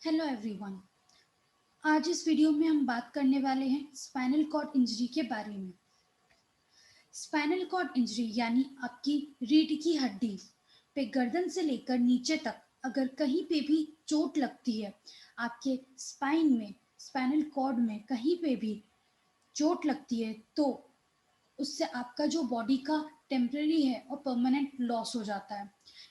Hello everyone. आज इस video में हम बात करने वाले हैं स्पाइनल कॉर्ड इंजरी के बारे में। स्पाइनल कॉर्ड इंजरी यानी आपकी रीढ़ की हड्डी पे गर्दन से लेकर नीचे तक अगर कहीं पे भी चोट लगती है, आपके स्पाइन में, स्पाइनल कॉर्ड में कहीं पे भी चोट लगती है, तो उससे आपका जो बॉडी का टेम्पररी है और परमानेंट लॉस हो जाता है।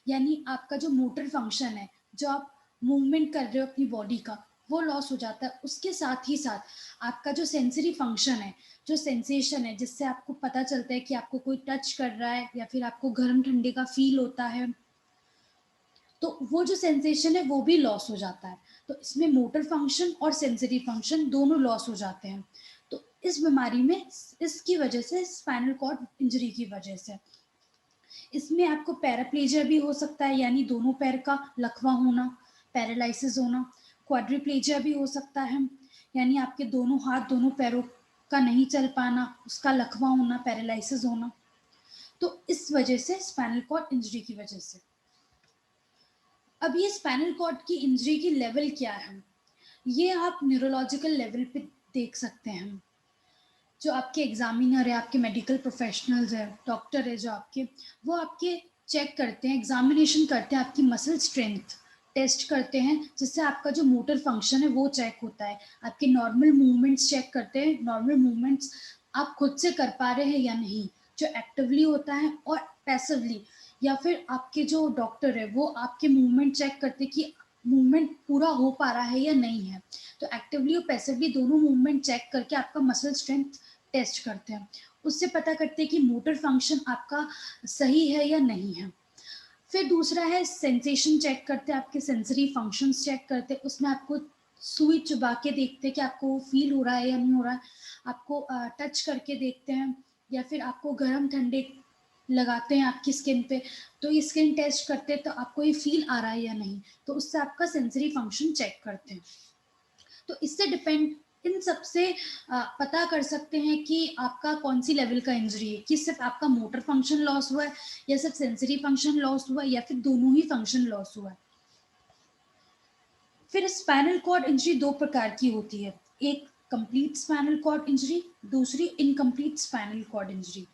यानी आपका जो मोटर फंक्शन है, जो आप मूवमेंट कर रहे हो अपनी बॉडी का, वो लॉस हो जाता है। उसके साथ ही साथ आपका जो सेंसरी फंक्शन है, जो सेंसेशन है जिससे आपको पता चलता है कि आपको कोई टच कर रहा है या फिर आपको गर्म ठंडे का फील होता है, तो वो जो सेंसेशन है वो भी लॉस हो जाता है। तो इसमें मोटर फंक्शन और सेंसरी फंक्शन दोनों लॉस हो जाते हैं। तो इस बीमारी में, इसकी वजह से, स्पाइनल कॉर्ड इंजरी की वजह से, इसमें आपको पैराप्लेजिया भी हो सकता है, यानी दोनों पैर का लकवा होना, पैरालिसिस होना। क्वाड्रिप्लेजिया भी हो सकता है, यानी आपके दोनों हाथ दोनों पैरों का नहीं चल पाना, उसका लकवा होना, पैरालिसिस होना। तो इस वजह से, स्पाइनल कॉर्ड इंजरी की वजह से। अब ये स्पाइनल कॉर्ड की इंजरी की लेवल क्या है, ये आप न्यूरोलॉजिकल लेवल पे देख सकते हैं। जो आपके एग्जामिनर है, आपके मेडिकल प्रोफेशनल्स है, डॉक्टर है जो आपके, वो आपके चेक करते हैं, एग्जामिनेशन करते हैं, आपकी मसल स्ट्रेंथ टेस्ट करते हैं, जिससे आपका जो मोटर फंक्शन है वो चेक होता है। आपके नॉर्मल मूवमेंट्स चेक करते हैं, नॉर्मल मूवमेंट्स आप खुद से कर पा रहे हैं या नहीं, जो एक्टिवली होता है, और पैसिवली, या फिर आपके जो डॉक्टर है वो आपके मूवमेंट चेक करते हैं कि मूवमेंट पूरा हो पा रहा है या नहीं है। तो एक्टिवली और पैसिवली दोनों मूवमेंट चेक करके आपका मसल स्ट्रेंथ टेस्ट करते हैं। उससे पता करते हैं कि मोटर फंक्शन आपका सही है या नहीं है। फिर दूसरा है सेंसेशन चेक करते हैं, आपके सेंसरी फंक्शंस चेक करते हैं। उसमें आपको सुई चुबा के देखते हैं कि आपको फील हो रहा है या नहीं हो रहा है। आपको टच करके देखते हैं, या फिर आपको गर्म ठंडे लगाते हैं आपकी स्किन पे, तो ये स्किन टेस्ट करते हैं, तो आपको ये फील आ रहा है या नहीं। तो उससे आपका सेंसरी फंक्शन चेक करते हैं। तो इससे डिपेंड, इन सबसे पता कर सकते हैं कि आपका कौन सी लेवल का इंजरी है, कि सिर्फ आपका मोटर फंक्शन लॉस हुआ है, या सिर्फ सेंसरी फंक्शन लॉस हुआ है, या फिर दोनों ही फंक्शन लॉस हुआ है। फिर स्पाइनल कॉर्ड इंजरी दो प्रकार की होती है, एक कंप्लीट स्पाइनल कॉर्ड इंजरी, दूसरी इनकम्प्लीट स्पाइनल कॉर्ड इंजरी।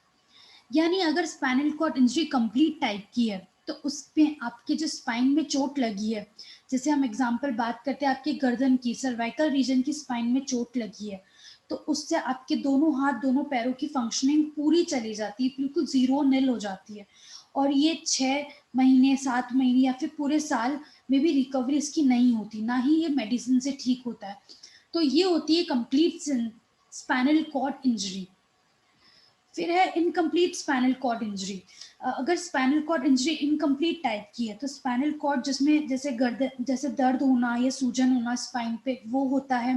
यानी अगर spinal cord injury complete type की है, तो उसमें आपके जो स्पाइन में चोट लगी है, जैसे हम एग्जांपल बात करते हैं आपके गर्दन की, सर्वाइकल रीजन की स्पाइन में चोट लगी है, तो उससे आपके दोनों हाथ दोनों पैरों की फंक्शनिंग पूरी चली जाती है, बिल्कुल जीरो निल हो जाती है। और ये 6 महीने, 7 महीने या फिर पूरे साल में भी रिकवरी इसकी नहीं होती, ना ही ये मेडिसिन से ठीक होता है। तो ये होती है कंप्लीट स्पाइनल कॉर्ड इंजरी। फिर है इनकम्प्लीट स्पाइनल कॉर्ड इंजरी। अगर spinal cord injury incomplete type की है, तो स्पाइनल कॉर्ड जिसमें जैसे गर्दन, जैसे दर्द होना या सूजन होना स्पाइन पे, वो होता है।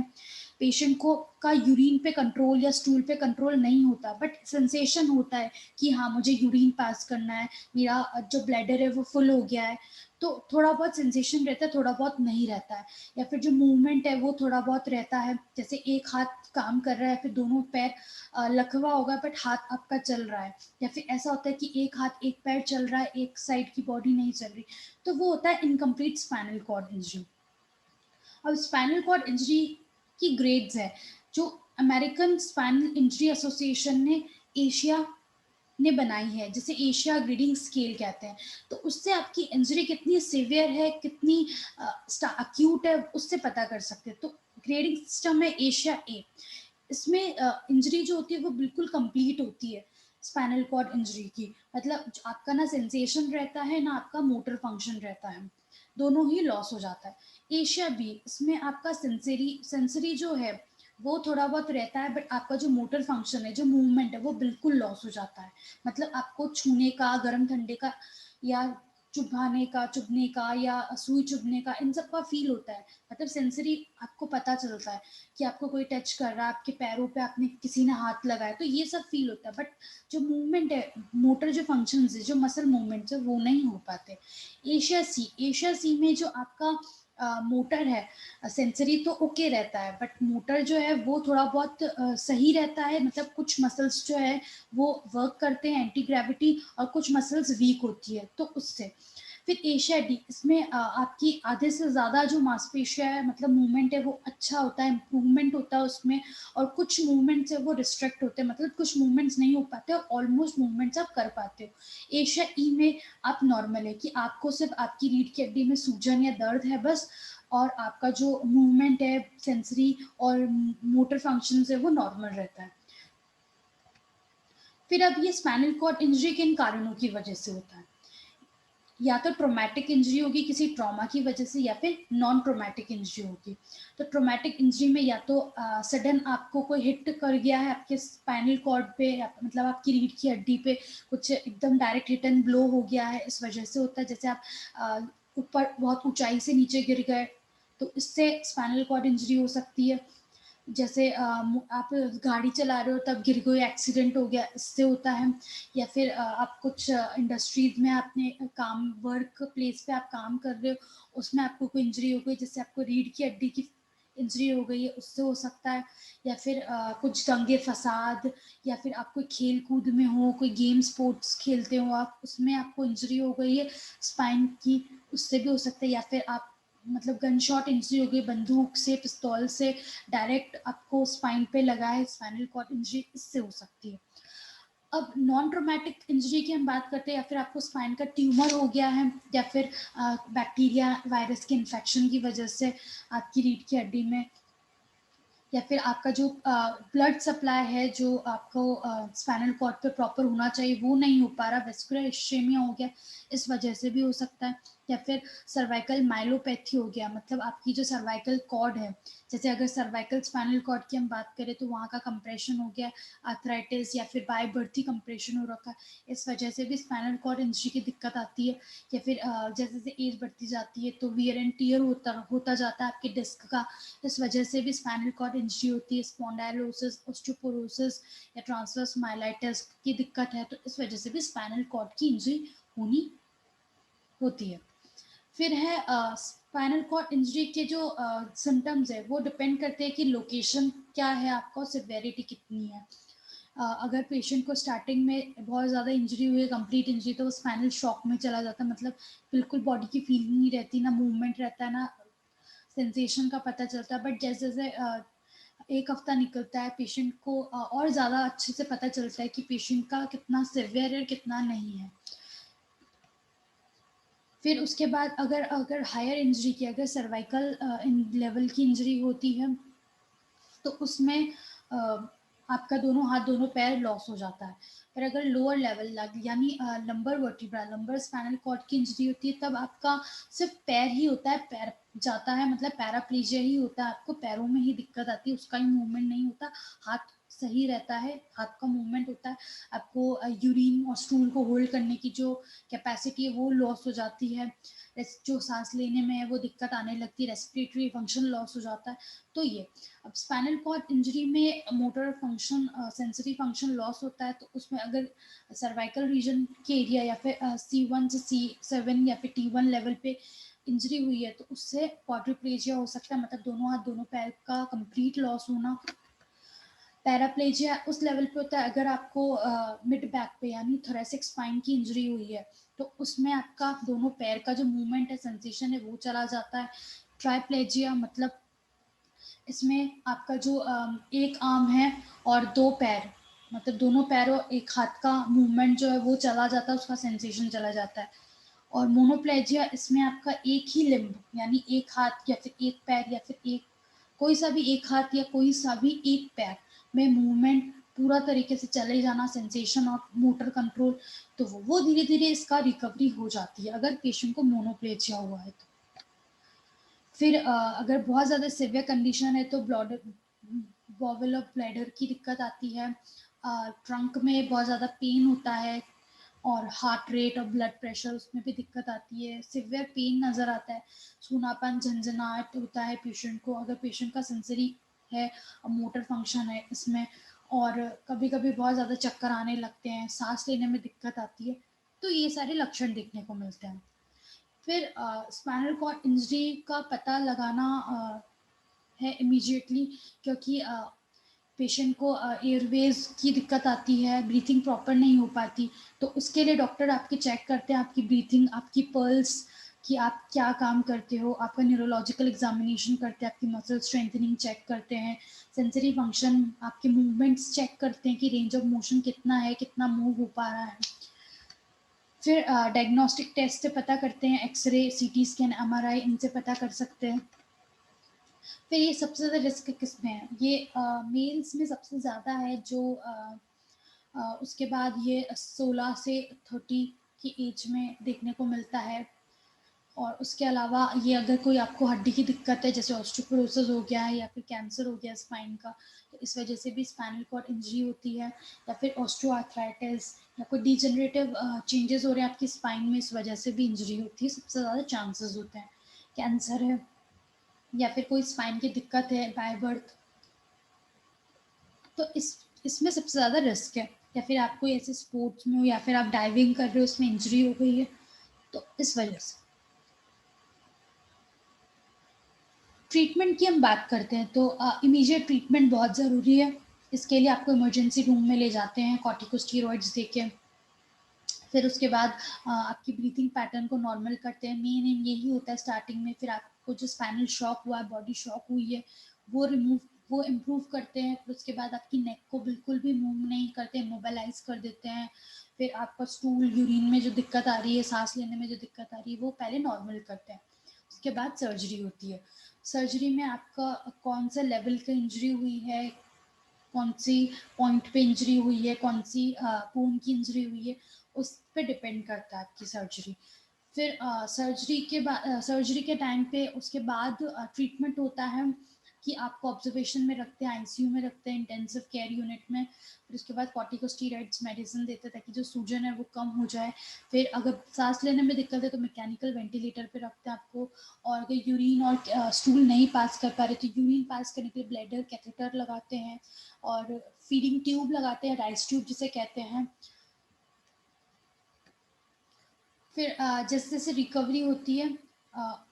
पेशेंट को का यूरिन पे कंट्रोल या स्टूल पे कंट्रोल नहीं होता, बट सेंसेशन होता है कि हाँ मुझे यूरिन पास करना है, मेरा जो ब्लैडर है वो फुल हो गया है। तो थोड़ा बहुत सेंसेशन रहता है, थोड़ा बहुत नहीं रहता है। या फिर जो मूवमेंट है वो थोड़ा बहुत रहता है, जैसे एक हाथ काम कर रहा है, फिर दोनों पैर लकवा होगा बट हाथ आपका चल रहा है। या फिर ऐसा होता है कि एक हाथ एक पैर चल रहा है, एक साइड की बॉडी नहीं चल रही। तो वो होता है इनकम्प्लीट स्पाइनल कॉर्ड इंजरी। अब स्पाइनल कॉर्ड इंजरी की ग्रेड्स है, जो अमेरिकन स्पाइनल इंजरी एसोसिएशन ने, एशिया ने बनाई है, जिसे एशिया ग्रेडिंग स्केल कहते हैं। तो उससे आपकी इंजरी कितनी सीवियर है, कितनी अक्यूट है, उससे पता कर सकते हैं। तो ग्रेडिंग सिस्टम है एशिया ए। इसमें इंजरी जो होती है वो बिल्कुल कंप्लीट होती है, स्पाइनल कॉर्ड इंजरी की। मतलब आपका ना सेंसेशन रहता है, ना आपका मोटर फंक्शन रहता है, दोनों ही लॉस हो जाता है। एशिया बी, इसमें आपका सेंसरी सेंसरी जो है वो थोड़ा बहुत रहता है, बट आपका जो मोटर फंक्शन है, जो मूवमेंट है, वो बिल्कुल लॉस हो जाता है। मतलब आपको छूने का, गर्म ठंडे का, या चुभाने का, चुभने का, या सुई चुभने का, इन सब का फील होता है। मतलब सेंसरी आपको पता चलता है कि आपको कोई टच कर रहा है, आपके पैरों पे आपने किसी ने हाथ लगाया, तो ये सब फील होता है। बट जो मूवमेंट है, मोटर जो फंक्शंस है, जो मसल मूवमेंट्स है, वो नहीं हो पाते। एशिया सी, एशिया सी में जो आपका मोटर है, सेंसरी तो ओके रहता है, बट मोटर जो है वो थोड़ा बहुत सही रहता है। मतलब कुछ मसल्स जो है वो वर्क करते हैं एंटी ग्रेविटी, और कुछ मसल्स वीक होती है, तो उससे। फिर एशिया डी, इसमें आपकी आधे से ज़्यादा जो मांसपेशियाँ है, मतलब मूवमेंट है वो अच्छा होता है, इम्प्रूवमेंट होता है उसमें, और कुछ मूवमेंट्स है वो रिस्ट्रिक्ट होते हैं, मतलब कुछ मूवमेंट्स नहीं हो पाते और ऑलमोस्ट मूवमेंट्स आप कर पाते हो। एशिया ई में आप नॉर्मल है कि आपको सिर्फ आपकी रीढ़ की हड्डी में सूजन या दर्द है बस, और आपका जो मूवमेंट है, सेंसरी और मोटर फंक्शन है वो नॉर्मल रहता है। फिर अब ये स्पाइनल कॉर्ड इंजरी किन कारणों की वजह से होता है? या तो ट्रोमैटिक इंजरी होगी किसी ट्रॉमा की वजह से, या फिर नॉन ट्रोमैटिक इंजरी होगी। तो ट्रोमैटिक इंजरी में या तो सडन आपको कोई हिट कर गया है आपके स्पाइनल कॉर्ड पे, मतलब आपकी रीढ़ की हड्डी पे कुछ एकदम डायरेक्ट हिट एंड ब्लो हो गया है, इस वजह से होता है। जैसे आप ऊपर बहुत ऊंचाई से नीचे गिर गए, तो इससे स्पाइनल कॉर्ड इंजरी हो सकती है। जैसे आप गाड़ी चला रहे हो तब गिर गए, एक्सीडेंट हो गया, इससे होता है। या फिर आप कुछ इंडस्ट्रीज में आपने काम, वर्क प्लेस पे आप काम कर रहे हो, उसमें आपको कोई इंजरी हो गई, जैसे आपको रीढ़ की हड्डी की इंजरी हो गई है, उससे हो सकता है। या फिर कुछ दंगे फसाद, या फिर आप कोई खेल कूद में हो, कोई गेम स्पोर्ट्स खेलते हो आप, उसमें आपको इंजरी हो गई है स्पाइन की, उससे भी हो सकता है। या फिर आप मतलब गन शॉट इंजरी हो गई, बंदूक से, पिस्तौल से डायरेक्ट आपको स्पाइन पे लगा है, स्पाइनल कॉर्ड इंजरी, इससे हो सकती है। अब नॉन ट्रोमैटिक इंजरी की हम बात करते हैं, या फिर आपको स्पाइन का ट्यूमर हो गया है, या फिर बैक्टीरिया वायरस के इन्फेक्शन की वजह से आपकी रीढ़ की हड्डी में, या फिर आपका जो ब्लड सप्लाई है जो आपको स्पाइनल कॉर्ड पे प्रॉपर होना चाहिए वो नहीं हो पा रहा, वेस्कुलर इश्चेमिया हो गया, इस वजह से भी हो सकता है। या फिर सर्वाइकल माइलोपैथी हो गया, मतलब आपकी जो सर्वाइकल कॉर्ड है, जैसे अगर सर्वाइकल स्पाइनल कॉर्ड की हम बात करें तो वहाँ का कंप्रेशन हो गया, आर्थराइटिस या फिर बाय बर्थी कंप्रेशन हो रखा है, इस वजह से भी स्पाइनल कॉर्ड इंजरी की दिक्कत आती है। या फिर जैसे जैसे एज बढ़ती जाती है तो वियर एंड टियर होता जाता है आपके डिस्क का, इस वजह से भी स्पाइनल कॉर्ड इंजरी होती है। स्पॉन्डाइलोसिस, ऑस्टियोपोरोसिस या ट्रांसवर्स माइलाइटिस की दिक्कत है, तो इस वजह से भी स्पाइनल कॉर्ड की इंजरी होनी होती है। फिर है स्पाइनल कॉर्ड इंजरी के जो सिम्टम्स है वो डिपेंड करते हैं कि लोकेशन क्या है आपका, सिवियरिटी कितनी है। अगर पेशेंट को स्टार्टिंग में बहुत ज़्यादा इंजरी हुई है, कंप्लीट इंजरी, तो वो स्पाइनल शॉक में चला जाता है, मतलब बिल्कुल बॉडी की फीलिंग नहीं रहती, ना मूवमेंट रहता है, ना सेंसेशन का पता चलता है। बट जैसे जैसे एक हफ्ता निकलता है, पेशेंट को और ज़्यादा अच्छे से पता चलता है कि पेशेंट का कितना सिवियर है, कितना नहीं है। फिर उसके बाद अगर अगर हायर इंजरी की, अगर सर्वाइकल लेवल की इंजरी होती है, तो उसमें आपका दोनों हाथ दोनों पैर लॉस हो जाता है। पर अगर लोअर लेवल यानी lumbar vertebra, lumbar spinal cord की इंजरी होती है, तब आपका सिर्फ पैर ही होता है, पैर जाता है, मतलब पैराप्लीजिया ही होता है, आपको पैरों में ही दिक्कत आती है, उसका ही मूवमेंट नहीं होता, हाथ सही रहता है, हाथ का मूवमेंट होता है। आपको यूरिन और स्टूल को होल्ड करने की जो कैपेसिटी है वो लॉस हो जाती है, जो सांस लेने में है वो दिक्कत आने लगती है, रेस्पिरेटरी फंक्शन लॉस हो जाता है। तो ये, अब स्पाइनल कॉर्ड इंजरी में motor function, sensory function loss होता है, तो उसमें अगर सर्वाइकल रीजन के एरिया या फिर C1 से C7 या फिर T1 लेवल पे इंजरी हुई है, तो उससे क्वाड्रिप्लेजिया हो सकता है, मतलब दोनों हाथ दोनों पैर का कंप्लीट लॉस होना। पैराप्लेजिया उस लेवल पे होता है अगर आपको मिड बैक पे यानी थोरेसिक स्पाइन की इंजरी हुई है, तो उसमें आपका दोनों पैर का जो मूवमेंट है, सेंसेशन है, वो चला जाता है। ट्राइप्लेजिया मतलब इसमें आपका जो एक आर्म है और दो पैर, मतलब दोनों पैर और एक हाथ का मूवमेंट जो है वो चला जाता है, उसका सेंसेशन चला जाता है। और मोनोप्लेजिया, इसमें आपका एक ही लिम्ब यानी एक हाथ या फिर एक पैर या फिर एक कोई सा भी एक हाथ या कोई सा भी एक पैर में मूवमेंट पूरा तरीके से चले जाना, सेंसेशन और मोटर कंट्रोल, तो वो धीरे धीरे इसका रिकवरी हो जाती है अगर पेशेंट को मोनोप्लेजिया हुआ है तो। फिर अगर बहुत ज़्यादा सिवियर कंडीशन है तो बॉवल ऑफ ब्लैडर की दिक्कत आती है, ट्रंक में बहुत ज़्यादा पेन होता है, और हार्ट रेट और ब्लड प्रेशर उसमें भी दिक्कत आती है, सिवियर पेन नज़र आता है, सूनापन, झंझनाहट होता है पेशेंट को अगर पेशेंट का सेंसरी है और मोटर फंक्शन है इसमें, और कभी कभी बहुत ज़्यादा चक्कर आने लगते हैं, सांस लेने में दिक्कत आती है, तो ये सारे लक्षण देखने को मिलते हैं। फिर स्पाइनल कॉर्ड इंजरी का पता लगाना है इमीडिएटली, क्योंकि पेशेंट को एयरवेज की दिक्कत आती है, ब्रीथिंग प्रॉपर नहीं हो पाती, तो उसके लिए डॉक्टर आपके चेक करते हैं आपकी ब्रीथिंग, आपकी पल्स, कि आप क्या काम करते हो, आपका न्यूरोलॉजिकल एग्जामिनेशन करते हैं, आपकी मसल स्ट्रेंथनिंग चेक करते हैं, सेंसरी फंक्शन, आपके मूवमेंट्स चेक करते हैं कि रेंज ऑफ मोशन कितना है, कितना मूव हो पा रहा है। फिर डायग्नोस्टिक टेस्ट से पता करते हैं, एक्सरे, सीटी स्कैन, एमआरआई, इनसे पता कर सकते हैं। फिर ये सबसे ज़्यादा रिस्क किस में है, ये मेल्स में सबसे ज़्यादा है, जो उसके बाद ये 16 से 30 की एज में देखने को मिलता है। और उसके अलावा ये अगर कोई आपको हड्डी की दिक्कत है, जैसे ऑस्टियोपोरोसिस हो गया है या फिर कैंसर हो गया स्पाइन का, तो इस वजह से भी स्पाइनल कॉर्ड इंजरी होती है, या फिर ऑस्टियोआर्थराइटिस या कोई डिजेनरेटिव चेंजेस हो रहे हैं आपकी स्पाइन में, इस वजह से भी इंजरी होती है, सबसे ज़्यादा चांसेस होते हैं। कैंसर है या फिर कोई स्पाइन की दिक्कत है बाय बर्थ, तो इसमें सबसे ज़्यादा रिस्क है। या फिर आप कोई ऐसे स्पोर्ट्स में हो या फिर आप डाइविंग कर रहे हो, उसमें इंजरी हो गई है, तो इस वजह से। ट्रीटमेंट की हम बात करते हैं तो इमीडिएट ट्रीटमेंट बहुत ज़रूरी है। इसके लिए आपको इमरजेंसी रूम में ले जाते हैं कॉर्टिकोस्टेरॉइड्स देके। फिर उसके बाद आपकी ब्रीथिंग पैटर्न को नॉर्मल करते हैं, मेन एम यही होता है स्टार्टिंग में। फिर आपको जो स्पाइनल शॉक हुआ है, बॉडी शॉक हुई है, वो इम्प्रूव करते हैं। फिर उसके बाद आपकी नेक को बिल्कुल भी मूव नहीं करते, मोबालाइज कर देते हैं। फिर आपका स्टूल, यूरिन में जो दिक्कत आ रही है, सांस लेने में जो दिक्कत आ रही है, वो पहले नॉर्मल करते हैं। उसके बाद सर्जरी होती है। सर्जरी में आपका कौन सा लेवल का इंजरी हुई है, कौन सी पॉइंट पे इंजरी हुई है, कौन सी बोन की इंजरी हुई है, उस पे डिपेंड करता है आपकी सर्जरी। फिर सर्जरी के टाइम पे उसके बाद ट्रीटमेंट होता है कि आपको ऑब्जर्वेशन में रखते हैं, आईसीयू में रखते हैं, इंटेंसिव केयर यूनिट में। फिर उसके बाद कॉर्टिकोस्टेरॉइड्स मेडिसिन देते हैं ताकि जो सूजन है वो कम हो जाए। फिर अगर सांस लेने में दिक्कत है तो मैकेनिकल वेंटिलेटर पे रखते हैं आपको। और अगर यूरिन और स्टूल नहीं पास कर पा रहे तो यूरिन पास करने के लिए ब्लैडर कैथेटर लगाते हैं, और फीडिंग ट्यूब लगाते हैं, राइस ट्यूब जिसे कहते हैं। फिर जैसे जैसे रिकवरी होती है,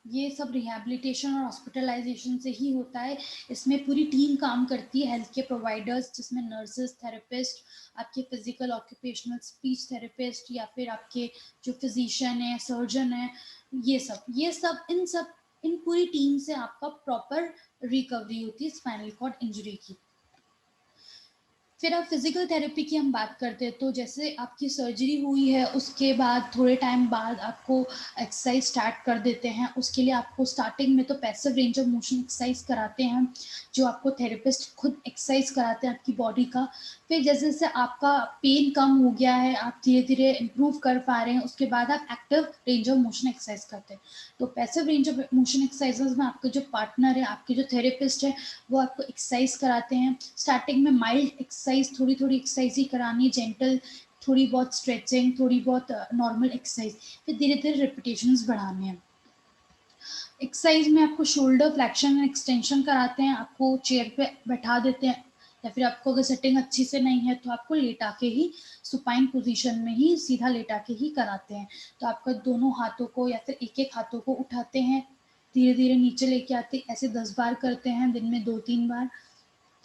ये सब रिहैबिलिटेशन और हॉस्पिटलाइजेशन से ही होता है। इसमें पूरी टीम काम करती है, हेल्थ केयर प्रोवाइडर्स, जिसमें नर्सेस, थेरेपिस्ट, आपके फिजिकल ऑक्यूपेशनल स्पीच थेरेपिस्ट, या फिर आपके जो फिजिशियन है, सर्जन है, इन पूरी टीम से आपका प्रॉपर रिकवरी होती है स्पाइनल कॉर्ड इंजरी की। फिर अब फिजिकल थेरेपी की हम बात करते हैं तो जैसे आपकी सर्जरी हुई है, उसके बाद थोड़े टाइम बाद आपको एक्सरसाइज स्टार्ट कर देते हैं। उसके लिए आपको स्टार्टिंग में तो passive range of motion exercise कराते हैं, जो आपको थेरेपिस्ट खुद एक्सरसाइज कराते हैं आपकी बॉडी का। फिर जैसे जैसे आपका पेन कम हो गया है, आप धीरे धीरे इम्प्रूव कर पा रहे हैं, उसके बाद आप active range of motion exercise करते हैं। तो passive range of motion exercises में आपका जो पार्टनर है, आपके जो थेरेपिस्ट है, वो आपको एक्सरसाइज कराते हैं। स्टार्टिंग में माइल्ड एक्सरसाइज, थोड़ी थोड़ी एक्सरसाइज ही करानी है, जेंटल, थोड़ी बहुत स्ट्रेचिंग, थोड़ी बहुत नॉर्मल एक्सरसाइज। फिर धीरे धीरे रिपीटेशंस बढ़ाने हैं। एक्सरसाइज में आपको शोल्डर फ्लेक्शन एंड एक्सटेंशन कराते हैं, आपको चेयर पे बैठा देते हैं, या फिर आपको अगर सेटिंग अच्छी से नहीं है तो आपको लेटा के ही, सुपाइन पोजीशन में ही सीधा लेटा के ही कराते हैं। तो आपका दोनों हाथों को या फिर एक एक हाथों को उठाते हैं, धीरे धीरे नीचे लेके आते हैं, ऐसे 10 बार करते हैं, दिन में 2-3 बार।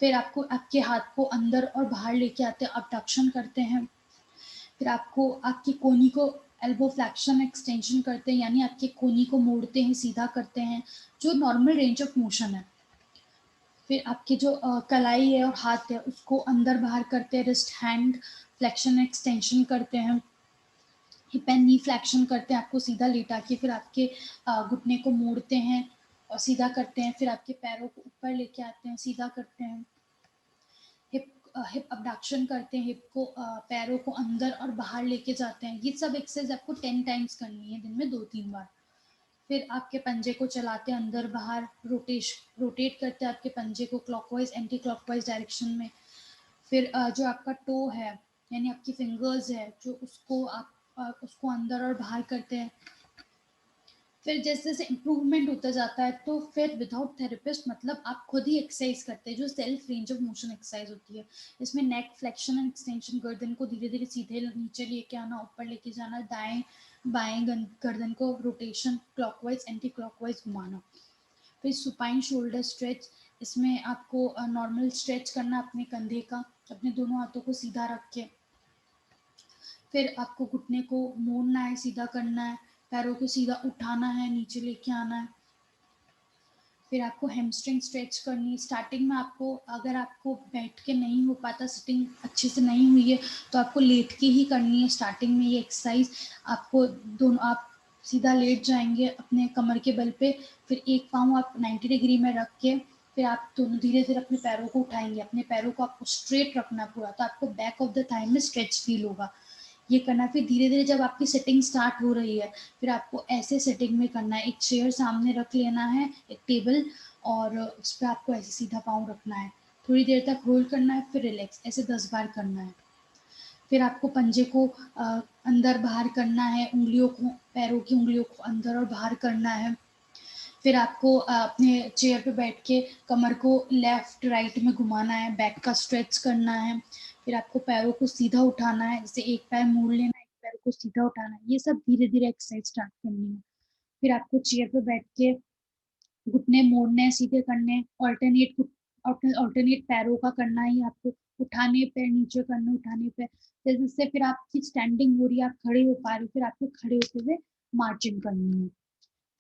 फिर आपको आपके हाथ को अंदर और बाहर लेके आते हैं, अबडक्शन करते हैं। फिर आपको आपकी कोहनी को एल्बो फ्लेक्शन एक्सटेंशन करते हैं, यानी आपके कोहनी को मोड़ते हैं, सीधा करते हैं, जो नॉर्मल रेंज ऑफ मोशन है। फिर आपके जो कलाई है और हाथ है, उसको अंदर बाहर करते हैं, रिस्ट हैंड फ्लेक्शन एक्सटेंशन करते हैं, हिप एंड नी फ्लेक्शन करते हैं, आपको सीधा लेटा के। फिर आपके घुटने को मोड़ते हैं और सीधा करते हैं। फिर आपके पैरों को ऊपर लेके आते हैं, सीधा करते हैं। हिप हिप अबडक्शन करते हैं, हिप को पैरों को अंदर और बाहर लेके जाते हैं। ये सब एक्सरसाइज आपको 10 टाइम्स करनी है, दिन में 2-3 बार। फिर आपके पंजे को चलाते हैं अंदर बाहर, रोटेट करते हैं आपके पंजे को क्लॉकवाइज एंटी क्लॉकवाइज डायरेक्शन में। फिर जो आपका टो है, यानी आपकी फिंगर्स है, जो उसको अंदर और बाहर करते हैं। फिर जैसे जैसे इम्प्रूवमेंट होता जाता है तो फिर विदाउट थेरेपिस्ट, मतलब आप खुद ही एक्सरसाइज करते हैं, जो self range of motion exercise होती है। इसमें नेक फ्लेक्शन एंड एक्सटेंशन, गर्दन को धीरे धीरे सीधे नीचे लेके आना, ऊपर लेके जाना, दाएं बाएं गर्दन को रोटेशन, क्लॉकवाइज एंटी क्लॉकवाइज घुमाना। फिर सुपाइन शोल्डर स्ट्रेच, इसमें आपको नॉर्मल स्ट्रेच करना अपने कंधे का, अपने दोनों हाथों को सीधा रख के। फिर आपको घुटने को मोड़ना है, सीधा करना है, पैरों को सीधा उठाना है, नीचे लेके आना है। फिर आपको हैमस्ट्रिंग स्ट्रेच करनी है। स्टार्टिंग में आपको, अगर आपको बैठ के नहीं हो पाता, सिटिंग अच्छे से नहीं हुई है, तो आपको लेट के ही करनी है स्टार्टिंग में ये एक्सरसाइज। आपको दोनों, आप सीधा लेट जाएंगे अपने कमर के बल पे, फिर एक पाँव आप 90 डिग्री में रख के, फिर आप दोनों धीरे धीरे अपने पैरों को उठाएंगे। अपने पैरों को आपको स्ट्रेट रखना पूरा, तो आपको बैक ऑफ द थाई में स्ट्रेच फील होगा। ये करना, फिर धीरे धीरे जब आपकी सेटिंग स्टार्ट हो रही है, फिर आपको ऐसे सेटिंग में करना है। एक चेयर सामने रख लेना है, एक टेबल, और उस पर आपको ऐसे सीधा पाँव रखना है। थोड़ी देर तक होल्ड करना है, फिर रिलैक्स, ऐसे 10 बार करना है। फिर आपको पंजे को अंदर बाहर करना है, उंगलियों को, पैरों की उंगलियों को अंदर और बाहर करना है। फिर आपको अपने चेयर पे बैठ के कमर को लेफ्ट राइट में घुमाना है, बैक का स्ट्रेच करना है। फिर आपको पैरों को सीधा उठाना है, जैसे एक पैर मोड़ लेना है, एक पैर को सीधा उठाना है। ये सब धीरे धीरे एक्सरसाइज स्टार्ट करनी है। फिर आपको चेयर पे बैठ के घुटने मोड़ने, सीधे करने, ऑल्टरनेट पैरों का करना है आपको। उठाने पैर नीचे करना, उठाने पैर, जैसे फिर आपकी स्टैंडिंग हो रही है, आप खड़े हो पा रहे हो, फिर आपको खड़े होते हुए मार्चिंग करनी है।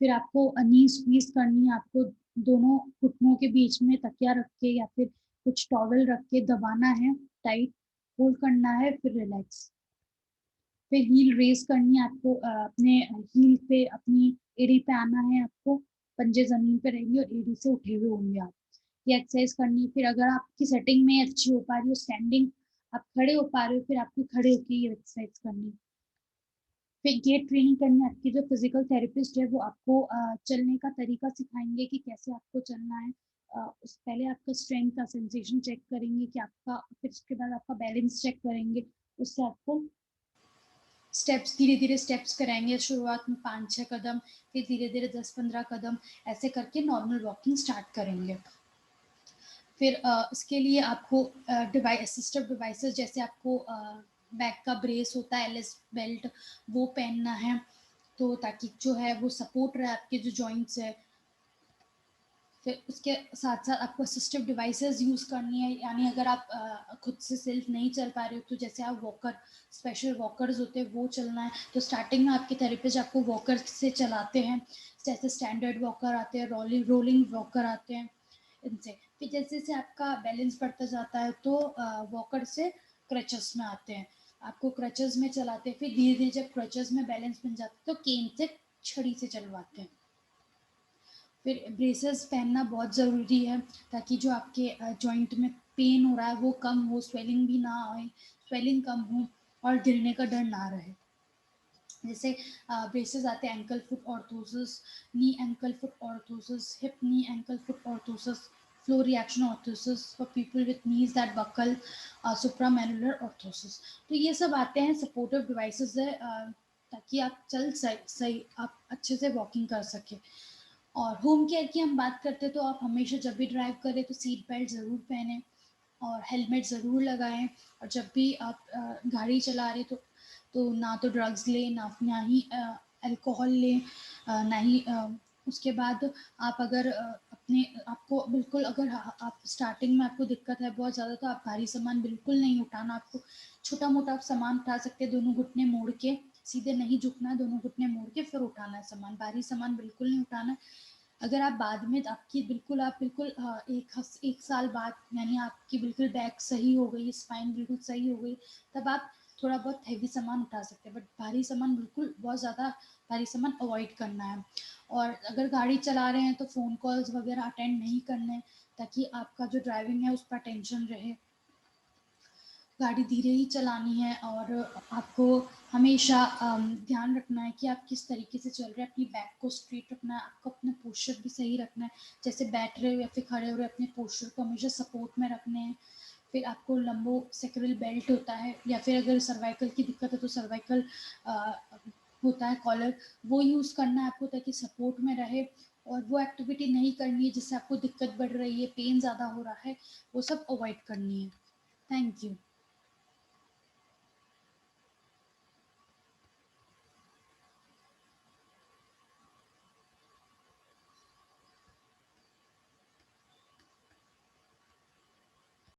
फिर आपको नी स्क्वीज करनी है। आपको दोनों घुटनों के बीच में तकिया रख के या फिर कुछ टॉवल रख के दबाना है, टाइट होल्ड करना है, फिर रिलैक्स। फिर हील रेस करनी है आपको, अपने हील पे, अपनी एड़ी पे आना है आपको। पंजे जमीन पे रहेंगे और एड़ी से उठे हुए होंगे आप। ये एक्सरसाइज करनी है। फिर अगर आपकी सेटिंग में अच्छी हो पा रही हो, स्टैंडिंग आप खड़े हो पा रहे हो, फिर आपको खड़े होकर ये एक्सरसाइज करनी है। फिर गेट ट्रेनिंग करनी है। आपकी जो फिजिकल थेरेपिस्ट है वो आपको चलने का तरीका सिखाएंगे कि कैसे आपको चलना है। उस पहले आपका स्ट्रेंथ का सेंसेशन चेक करेंगे कि आपका, फिर उसके बाद आपका बैलेंस चेक करेंगे। उससे आपको स्टेप्स, धीरे धीरे स्टेप्स कराएंगे। शुरुआत में 5-6 कदम, फिर धीरे धीरे 10-15 कदम, ऐसे करके नॉर्मल वॉकिंग स्टार्ट करेंगे। फिर इसके लिए आपको डिवाइस, असिस्टिव डिवाइसेस, जैसे आपको बैक का ब्रेस होता है, एलएस बेल्ट, वो पहनना है, तो ताकि जो है वो सपोर्ट रहे आपके जो जॉइंट्स है। फिर उसके साथ साथ आपको असिस्टिव डिवाइसेस यूज़ करनी है, यानी अगर आप खुद से सेल्फ नहीं चल पा रहे हो, तो जैसे आप वॉकर, स्पेशल वॉकर्स होते हैं, वो चलना है। तो स्टार्टिंग में आपके थेरेपिस्ट आपको वॉकर से चलाते हैं, जैसे स्टैंडर्ड वॉकर आते हैं, रोलिंग वॉकर आते हैं, इनसे। फिर जैसे जैसे आपका बैलेंस बढ़ता जाता है, तो वॉकर से क्रचेस में आते हैं, आपको क्रचेस में चलाते हैं। फिर धीरे धीरे जब क्रचेस में बैलेंस बन जाता है, तो केन से, छड़ी से चलवाते हैं। फिर ब्रेसेस पहनना बहुत ज़रूरी है, ताकि जो आपके जॉइंट में पेन हो रहा है वो कम हो, स्वेलिंग भी ना आए, स्वेलिंग कम हो, और गिरने का डर ना रहे। जैसे ब्रेसेस आते हैं ankle foot orthosis, knee ankle foot orthosis, hip knee ankle foot orthosis, floor reaction orthosis for people with knees that buckle, supramalleolar orthosis. तो ये सब आते हैं, सपोर्टिव डिवाइसेस है, ताकि आप चल सही आप अच्छे से वॉकिंग कर सके। और होम केयर की हम बात करते हैं, तो आप हमेशा जब भी ड्राइव करें तो सीट बेल्ट ज़रूर पहनें और हेलमेट ज़रूर लगाएं। और जब भी आप गाड़ी चला रहे तो ना तो ड्रग्स लें, ना ही अल्कोहल लें, ना ही उसके बाद आप अगर अपने आपको बिल्कुल, अगर आप स्टार्टिंग में आपको दिक्कत है बहुत ज़्यादा, तो आप भारी सामान बिल्कुल नहीं उठाना। आपको छोटा मोटा आप सामान उठा सकते हैं, दोनों घुटने मोड़ के, सीधे नहीं झुकना है, दोनों घुटने मोड़ के फिर उठाना है सामान। भारी सामान बिल्कुल नहीं उठाना है। अगर आप बाद में, आपकी बिल्कुल, आप बिल्कुल एक साल बाद, यानी आपकी बिल्कुल बैक सही हो गई, स्पाइन बिल्कुल सही हो गई, तब आप थोड़ा बहुत हैवी सामान उठा सकते हैं, बट भारी सामान बिल्कुल, बहुत ज़्यादा भारी सामान अवॉइड करना है। और अगर गाड़ी चला रहे हैं तो फ़ोन कॉल्स वगैरह अटेंड नहीं करने हैं, ताकि आपका जो ड्राइविंग है उस पर टेंशन रहे। गाड़ी धीरे ही चलानी है, और आपको हमेशा ध्यान रखना है कि आप किस तरीके से चल रहे हैं। अपनी बैक को स्ट्रेट रखना है, आपको अपना पोस्चर भी सही रखना है, जैसे बैठ रहे हो या फिर खड़े हो रहे हो, अपने पोस्चर को हमेशा सपोर्ट में रखने हैं। फिर आपको लंबो सेक्रल बेल्ट होता है, या फिर अगर सर्वाइकल की दिक्कत है तो सर्वाइकल होता है कॉलर, वो यूज़ करना है आपको, ताकि सपोर्ट में रहे। और वो एक्टिविटी नहीं करनी है जिससे आपको दिक्कत बढ़ रही है, पेन ज़्यादा हो रहा है, वो सब अवॉइड करनी है। Thank you.